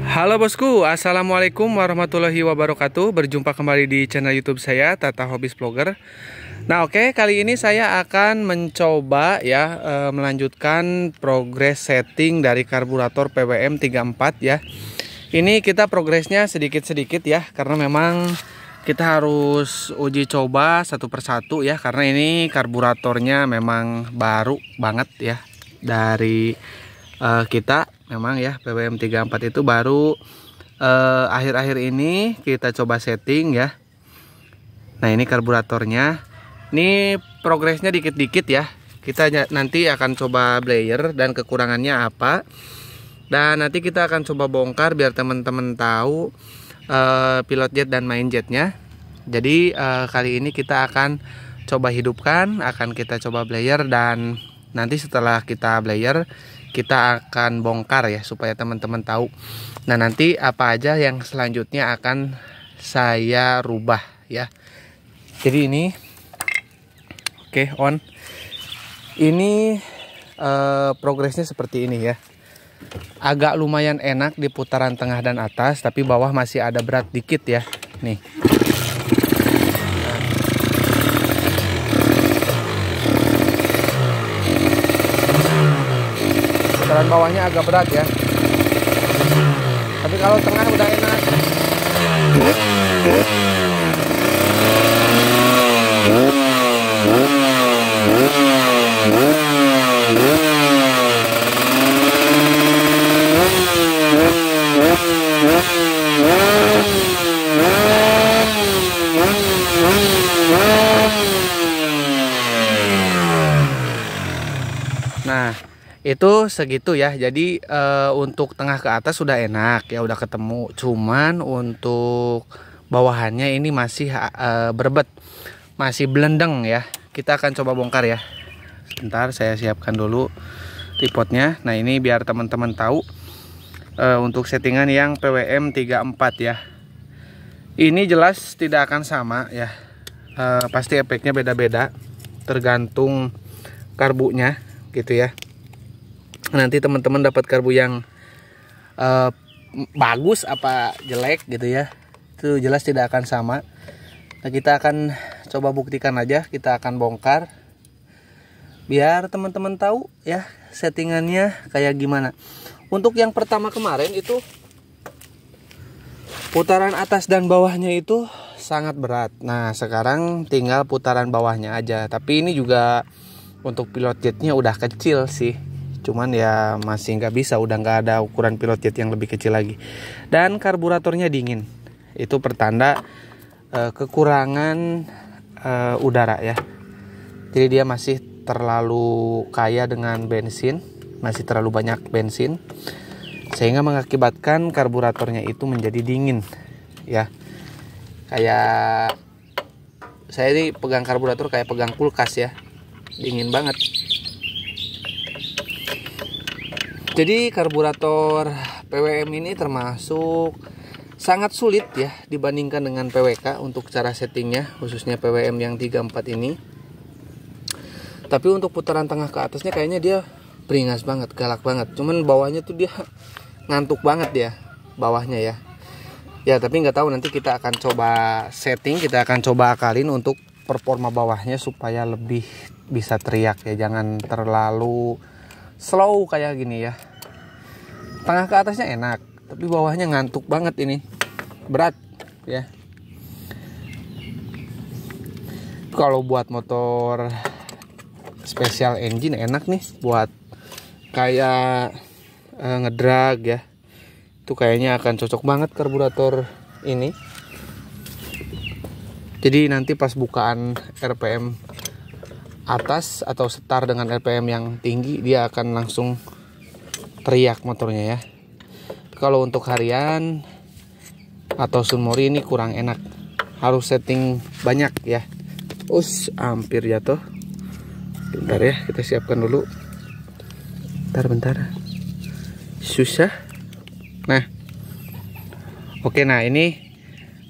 Halo bosku, assalamualaikum warahmatullahi wabarakatuh. Berjumpa kembali di channel YouTube saya, Tata Hobbies Vlogger. Nah, oke, kali ini saya akan mencoba melanjutkan progres setting dari karburator PWM 34 ya. Ini kita progresnya sedikit-sedikit ya, karena memang kita harus uji coba satu persatu ya, karena ini karburatornya memang baru banget ya dari kita. Memang ya PWM 34 itu baru akhir-akhir ini kita coba setting ya. Nah, ini karburatornya. Ini progresnya dikit-dikit ya. Kita nanti akan coba blayer dan kekurangannya apa. Dan nanti kita akan coba bongkar biar teman-teman tahu pilot jet dan main jetnya. Jadi kali ini kita akan coba hidupkan, akan kita coba blayer, dan nanti setelah kita blayer kita akan bongkar ya supaya teman-teman tahu. Nah, nanti apa aja yang selanjutnya akan saya rubah ya. Jadi ini oke, on. Ini progresnya seperti ini ya. Agak lumayan enak di putaran tengah dan atas, tapi bawah masih ada berat dikit ya. Nih. Putaran bawahnya agak berat ya. Tapi kalau tengah udah enak. Nah, itu segitu ya. Jadi untuk tengah ke atas sudah enak ya, udah ketemu. Cuman untuk bawahannya ini masih berbet, masih belendeng ya. Kita akan coba bongkar ya. Sebentar, saya siapkan dulu tripodnya. Nah, ini biar teman-teman tahu untuk settingan yang PWM 34 ya. Ini jelas tidak akan sama ya. Pasti efeknya beda-beda tergantung karbunya gitu ya. Nanti teman-teman dapat karbu yang bagus apa jelek gitu ya, itu jelas tidak akan sama. Nah, kita akan coba buktikan aja, kita akan bongkar biar teman-teman tahu ya settingannya kayak gimana. Untuk yang pertama kemarin itu putaran atas dan bawahnya itu sangat berat. Nah, sekarang tinggal putaran bawahnya aja. Tapi ini juga untuk pilot jetnya udah kecil sih. Cuman ya masih nggak bisa, udah nggak ada ukuran pilot jet yang lebih kecil lagi. Dan karburatornya dingin. Itu pertanda kekurangan udara ya. Jadi dia masih terlalu kaya dengan bensin, masih terlalu banyak bensin, sehingga mengakibatkan karburatornya itu menjadi dingin ya. Kayak saya ini pegang karburator kayak pegang kulkas ya, dingin banget. Jadi karburator PWM ini termasuk sangat sulit ya dibandingkan dengan PWK untuk cara settingnya, khususnya PWM yang 34 ini. Tapi untuk putaran tengah ke atasnya kayaknya dia beringas banget, galak banget. Cuman bawahnya tuh dia ngantuk banget ya, bawahnya ya. Ya, tapi nggak tahu, nanti kita akan coba setting, kita akan coba akalin untuk performa bawahnya supaya lebih bisa teriak ya, jangan terlalu slow kayak gini ya. Tengah ke atasnya enak, tapi bawahnya ngantuk banget, ini berat ya. Kalau buat motor special engine enak nih, buat kayak ngedrag ya, itu kayaknya akan cocok banget karburator ini. Jadi nanti pas bukaan RPM atas atau setar dengan RPM yang tinggi, dia akan langsung teriak motornya ya. Kalau untuk harian atau sunmori ini kurang enak, harus setting banyak ya. Hampir jatuh. Bentar ya, kita siapkan dulu. Bentar. Susah. Nah, oke. Nah, ini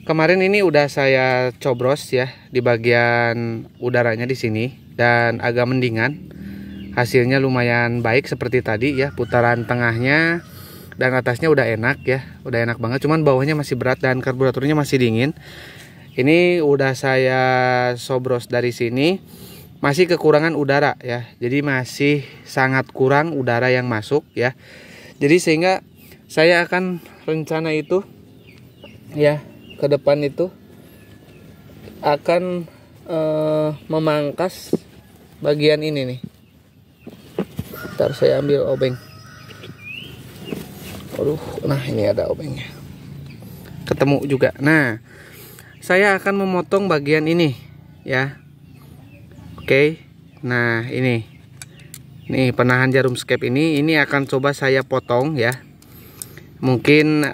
kemarin ini udah saya cobros ya di bagian udaranya di sini, dan agak mendingan. Hasilnya lumayan baik seperti tadi ya. Putaran tengahnya dan atasnya udah enak ya, udah enak banget. Cuman bawahnya masih berat dan karburatornya masih dingin. Ini udah saya sobros dari sini, masih kekurangan udara ya. Jadi masih sangat kurang udara yang masuk ya. Jadi sehingga saya akan rencana itu ya, ke depan itu akan memangkas bagian ini nih. Ntar saya ambil obeng. Aduh, nah ini ada obengnya. Ketemu juga. Nah, saya akan memotong bagian ini ya. Oke. Nah, ini. Nih penahan jarum skep ini akan coba saya potong ya. Mungkin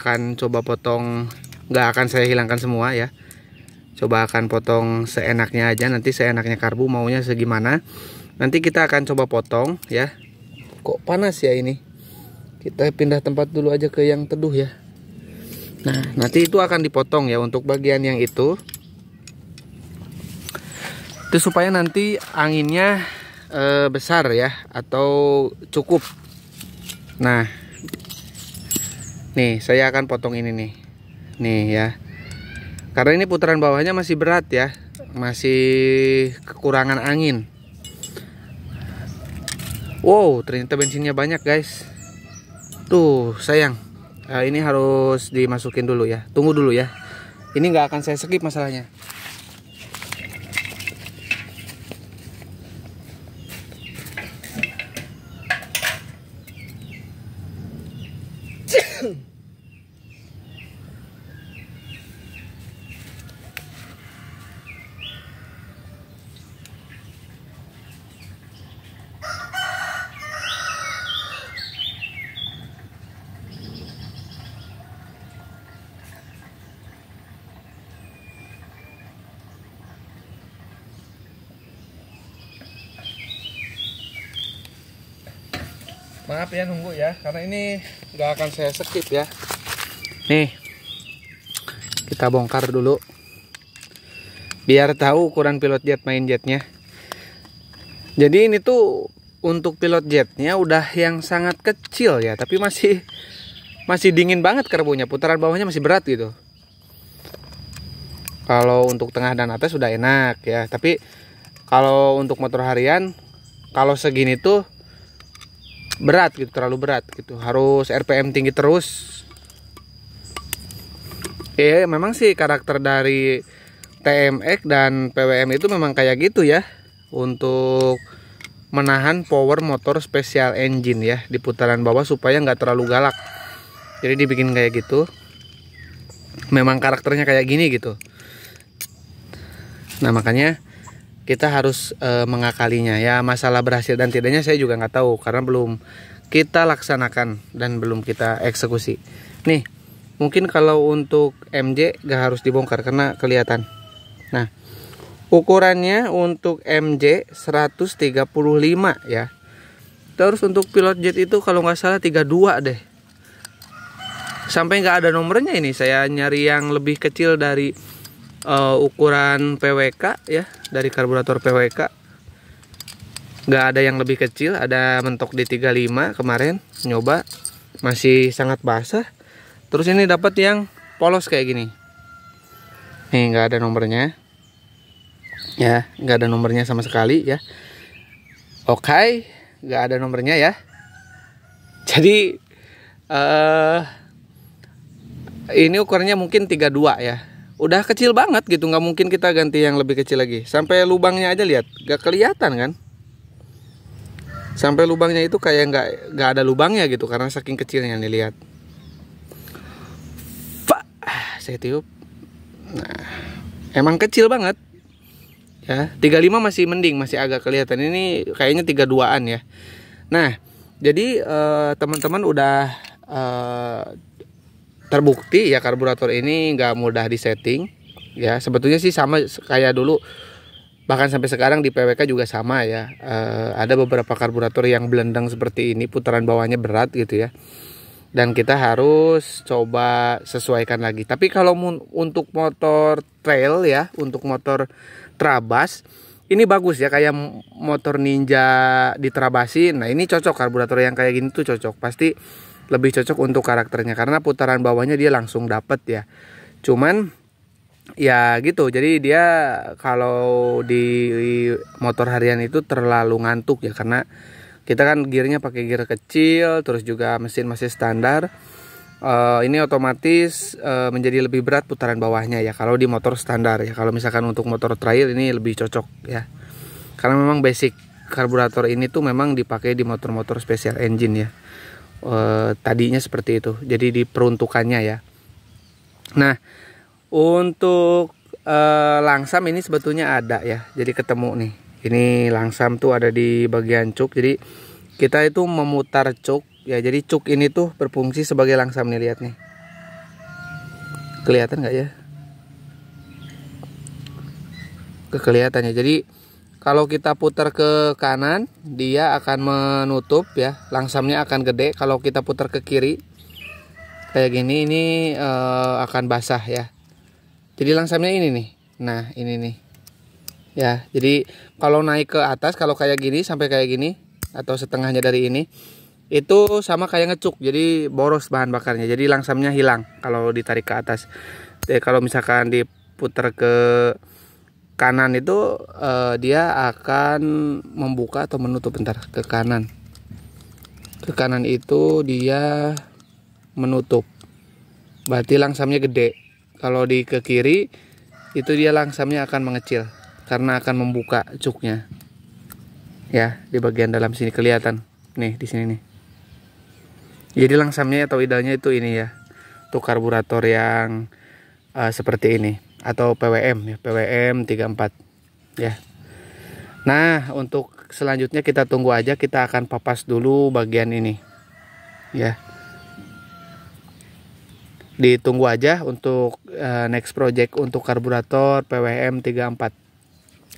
akan coba potong, nggak akan saya hilangkan semua ya. Coba akan potong seenaknya aja, nanti seenaknya karbu maunya segimana. Nanti kita akan coba potong ya. Kok panas ya ini? Kita pindah tempat dulu aja ke yang teduh ya. Nah, nanti itu akan dipotong ya untuk bagian yang itu. Itu supaya nanti anginnya besar ya, atau cukup. Nah, nih saya akan potong ini nih. Nih ya. Karena ini putaran bawahnya masih berat ya. Masih kekurangan angin. Wow, ternyata bensinnya banyak guys. Tuh sayang, ini harus dimasukin dulu ya. Tunggu dulu ya. Ini nggak akan saya skip masalahnya. Maaf ya nunggu ya, karena ini nggak akan saya skip ya. Nih, kita bongkar dulu, biar tahu ukuran pilot jet main jetnya. Jadi ini tuh untuk pilot jetnya udah yang sangat kecil ya, tapi masih dingin banget karbunya, putaran bawahnya masih berat gitu. Kalau untuk tengah dan atas sudah enak ya, tapi kalau untuk motor harian, kalau segini tuh berat gitu, terlalu berat gitu, harus RPM tinggi terus. Memang sih karakter dari TMX dan PWM itu memang kayak gitu ya, untuk menahan power motor special engine ya di putaran bawah supaya nggak terlalu galak. Jadi dibikin kayak gitu, memang karakternya kayak gini gitu. Nah makanya kita harus mengakalinya ya. Masalah berhasil dan tidaknya saya juga nggak tahu, karena belum kita laksanakan dan belum kita eksekusi. Nih mungkin kalau untuk MJ nggak harus dibongkar karena kelihatan. Nah ukurannya untuk MJ 135 ya. Terus untuk pilot jet itu kalau nggak salah 32 deh. Sampai nggak ada nomornya ini, saya nyari yang lebih kecil dari ukuran PWK ya, dari karburator PWK. Nggak ada yang lebih kecil, ada mentok di 35 kemarin nyoba, masih sangat basah. Terus ini dapat yang polos kayak gini. Nih nggak ada nomornya ya, nggak ada nomornya sama sekali ya. Oke, nggak ada nomornya ya. Jadi ini ukurannya mungkin 32 ya. Udah kecil banget gitu, nggak mungkin kita ganti yang lebih kecil lagi. Sampai lubangnya aja lihat, nggak kelihatan kan? Sampai lubangnya itu kayak nggak ada lubangnya gitu, karena saking kecilnya nih, lihat. Saya tiup. Nah, emang kecil banget. Ya, 35 masih mending, masih agak kelihatan. Ini kayaknya 32-an ya. Nah, jadi teman-teman udah terbukti ya karburator ini nggak mudah disetting ya. Sebetulnya sih sama kayak dulu, bahkan sampai sekarang di PWK juga sama ya. Ada beberapa karburator yang belendang seperti ini, putaran bawahnya berat gitu ya, dan kita harus coba sesuaikan lagi. Tapi kalau untuk motor trail ya, untuk motor trabas ini bagus ya, kayak motor Ninja diterabasin. Nah ini cocok, karburator yang kayak gini tuh cocok, pasti lebih cocok untuk karakternya, karena putaran bawahnya dia langsung dapet ya. Cuman ya gitu, jadi dia kalau di motor harian itu terlalu ngantuk ya, karena kita kan gearnya pakai gear kecil, terus juga mesin masih standar. Ini otomatis menjadi lebih berat putaran bawahnya ya kalau di motor standar ya. Kalau misalkan untuk motor trail ini lebih cocok ya, karena memang basic karburator ini tuh memang dipakai di motor-motor special engine ya. Tadinya seperti itu, jadi diperuntukannya ya. Nah, untuk langsam ini sebetulnya ada ya, jadi ketemu nih. Ini langsam tuh ada di bagian cuk. Jadi kita itu memutar cuk ya. Jadi cuk ini tuh berfungsi sebagai langsam nih, lihat nih. Kelihatan nggak ya? Kelihatannya. Jadi kalau kita putar ke kanan, dia akan menutup ya, langsamnya akan gede. Kalau kita putar ke kiri kayak gini, ini akan basah ya. Jadi langsamnya ini nih. Nah, ini nih. Ya, jadi kalau naik ke atas, kalau kayak gini sampai kayak gini atau setengahnya dari ini, itu sama kayak ngecuk. Jadi boros bahan bakarnya. Jadi langsamnya hilang kalau ditarik ke atas. Jadi kalau misalkan diputar ke kanan itu dia akan membuka atau menutup. Bentar, ke kanan. Ke kanan itu dia menutup. Berarti langsamnya gede. Kalau di ke kiri itu dia langsamnya akan mengecil karena akan membuka cuknya. Ya, di bagian dalam sini kelihatan. Nih, di sini nih. Jadi langsamnya atau idealnya itu ini ya. Untuk karburator yang seperti ini atau PWM ya, PWM 34 ya. Nah, untuk selanjutnya kita tunggu aja, kita akan papas dulu bagian ini. Ya. Ditunggu aja untuk next project untuk karburator PWM 34.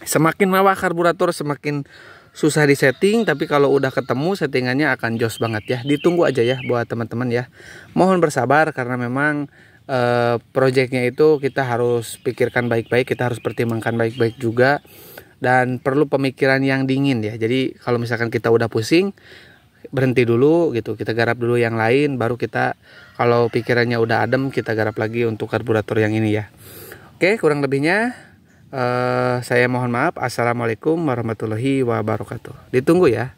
Semakin mewah karburator semakin susah disetting, tapi kalau udah ketemu settingannya akan jos banget ya. Ditunggu aja ya buat teman-teman ya. Mohon bersabar karena memang projectnya itu kita harus pikirkan baik-baik, kita harus pertimbangkan baik-baik juga, dan perlu pemikiran yang dingin ya. Jadi kalau misalkan kita udah pusing, berhenti dulu gitu, kita garap dulu yang lain, baru kita kalau pikirannya udah adem kita garap lagi untuk karburator yang ini ya. Oke, kurang lebihnya saya mohon maaf. Assalamualaikum warahmatullahi wabarakatuh. Ditunggu ya.